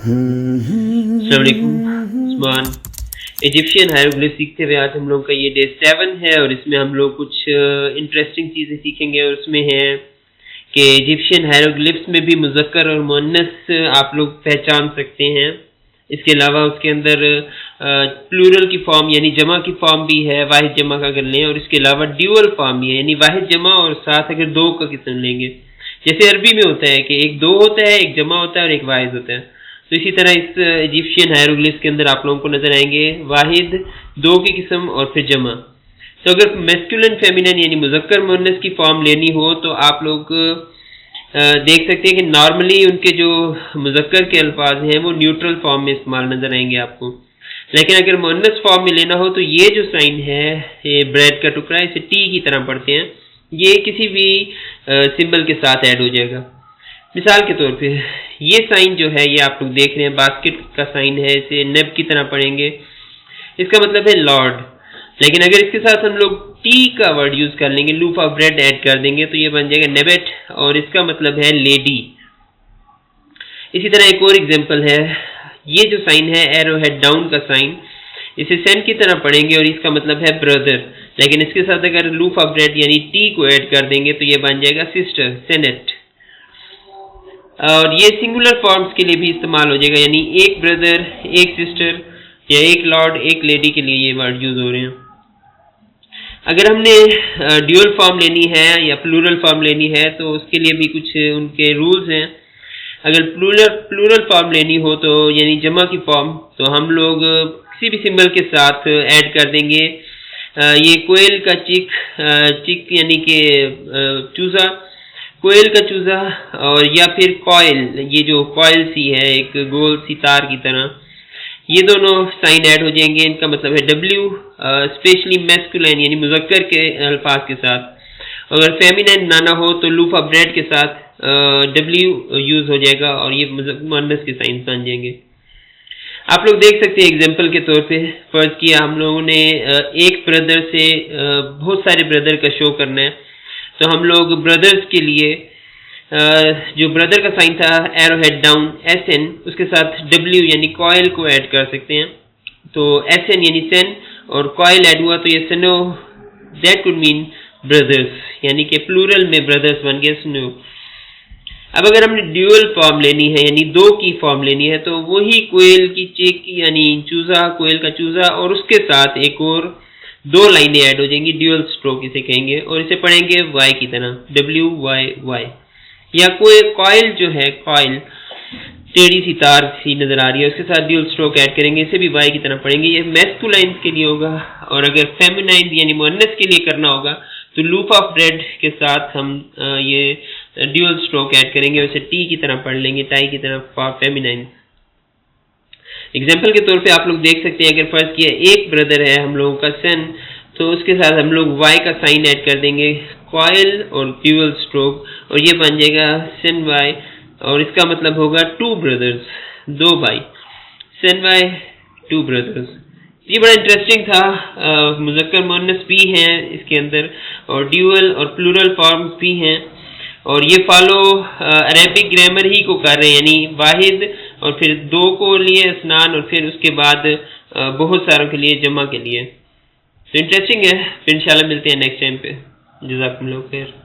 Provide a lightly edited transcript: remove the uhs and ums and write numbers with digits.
अस्सलाम वालेकुम उस्मान। इजिप्शियन हायरोग्लिफ सीखते हुए आज हम लोग का ये डे 7 है और इसमें हम लोग कुछ इंटरेस्टिंग चीज़ें सीखेंगे और उसमें है कि इजिप्शियन हायरोग्लिफ्स में भी मुज़क्कर और मुअन्नस आप लोग पहचान सकते हैं। इसके अलावा उसके अंदर प्लूरल की फॉर्म यानी जमा की फॉर्म भी है, वाहिद जमा का अगर लें, और इसके अलावा ड्यूअल फॉर्म भी है यानी वाहिद जमा और साथ अगर दो का किस्म लेंगे, जैसे अरबी में होता है कि एक दो होता है, एक जमा होता है और एक वाहिद होता है। तो इसी तरह इस इजिप्शियन हायरोग्लिफ्स के अंदर आप लोगों को नजर आएंगे वाहिद, दो की किस्म और फिर जमा। तो अगर मैस्कुलिन फेमिनिन यानी मुज़क्कर मुअन्नस की फॉर्म लेनी हो तो आप लोग देख सकते हैं कि नॉर्मली उनके जो मुज़क्कर के अल्फाज हैं वो न्यूट्रल फॉर्म में इस्तेमाल नजर आएंगे आपको, लेकिन अगर मुअन्नस फॉर्म में लेना हो तो ये जो साइन है, ये ब्रेड का टुकड़ा, इसे टी की तरह पढ़ते हैं, ये किसी भी सिंबल के साथ ऐड हो जाएगा। मिसाल के तौर पे ये साइन जो है, ये आप लोग देख रहे हैं बास्केट का साइन है, इसे नेब की तरह पढ़ेंगे, इसका मतलब है लॉर्ड। लेकिन अगर इसके साथ हम लोग टी का वर्ड यूज कर लेंगे, लूफ ऑफ ब्रेड ऐड कर देंगे, तो ये बन जाएगा नेबेट और इसका मतलब है लेडी। इसी तरह एक और एग्जांपल है, ये जो साइन है एरो हेड डाउन का साइन, इसे सेन की तरह पढ़ेंगे और इसका मतलब है ब्रदर, लेकिन इसके साथ अगर लूफ ऑफ ब्रेड यानी टी को ऐड कर देंगे तो ये बन जाएगा सिस्टर, सेनेट। और ये सिंगुलर फॉर्म्स के लिए भी इस्तेमाल हो जाएगा, यानी एक ब्रदर, एक सिस्टर या एक लॉर्ड, एक लेडी के लिए ये वर्ड यूज हो रहे हैं। अगर हमने ड्यूअल फॉर्म लेनी है या प्लूरल फॉर्म लेनी है तो उसके लिए भी कुछ उनके रूल्स हैं। अगर प्लूरल फॉर्म लेनी हो तो यानी जमा की फॉर्म, तो हम लोग किसी भी सिंबल के साथ ऐड कर देंगे। ये कोयल का चिक यानी कि चूजा, कोयल का चूजा, और या फिर कॉयल, ये जो कॉयल सी है एक गोल सी तार की तरह, ये दोनों साइन ऐड हो जाएंगे, इनका मतलब है डब्ल्यू, स्पेशली मैस्कुलिन यानी मुज़क्कर के अल्फाज के साथ। अगर फेमिनिन नाना हो तो लूफ ऑफ ब्रेड के साथ डब्ल्यू यूज हो जाएगा और ये मुअन्नस के साइन बन जाएंगे। आप लोग देख सकते हैं एग्जाम्पल के तौर पे, फर्ज किया हम लोगों ने एक ब्रदर से बहुत सारे ब्रदर का शो करना है, तो हम लोग ब्रदर्स के लिए जो ब्रदर का साइन था arrow head down S N, उसके साथ डब्ल्यू यानी कॉयल को ऐड कर सकते हैं। तो एस एन यानी सेन और कॉयल ऐड हुआ तो ये सनो, दैट कुड मीन ब्रदर्स, यानी कि प्लूरल में ब्रदर्स बन गया सनो। अब अगर हमने ड्यूअल फॉर्म लेनी है यानी दो की फॉर्म लेनी है तो वही कोयल की चिक यानी चूजा, कोयल का चूजा, और उसके साथ एक और दो लाइनें ऐड हो जाएंगी, ड्यूअल स्ट्रोक इसे कहेंगे, और इसे पढ़ेंगे वाई की तरह, डब्ल्यू वाई वाई। या कोई कॉयल जो है, कॉयल टेढ़ी सी तार सी नजर आ रही है, उसके साथ ड्यूअल स्ट्रोक ऐड करेंगे, इसे भी वाई की तरह पढ़ेंगे। ये मैस्कुलाइन के लिए होगा, और अगर फेमिनाइन यानी मुअन्नस के लिए करना होगा तो लूप ऑफ ब्रेड के साथ हम ये ड्यूअल स्ट्रोक ऐड करेंगे, उसे टी की तरह पढ़ लेंगे, टाई की तरह फॉर फेमिनाइन। एग्जाम्पल के तौर पे आप लोग देख सकते हैं, अगर फर्ज किया एक ब्रदर है हम लोगों का सन, तो उसके साथ हम लोग वाई का साइन ऐड कर देंगे, कॉयल और ड्यूअल स्ट्रोक, और ये बन जाएगा सन वाई, और इसका मतलब होगा टू ब्रदर्स, दो भाई, सन वाई टू ब्रदर्स। ये बड़ा इंटरेस्टिंग था। मुज़क्कर मुअन्नस भी हैं इसके अंदर और ड्यूअल और प्लूरल फॉर्म्स भी हैं, और ये फॉलो अरेबिक ग्रामर ही को कर रहे हैं, यानी वाहिद और फिर दो को लिए स्नान और फिर उसके बाद बहुत सारों के लिए जमा के लिए। तो इंटरेस्टिंग है, फिर इंशाल्लाह मिलते हैं नेक्स्ट टाइम पे। जज़ाकुमुल्लाह खैर।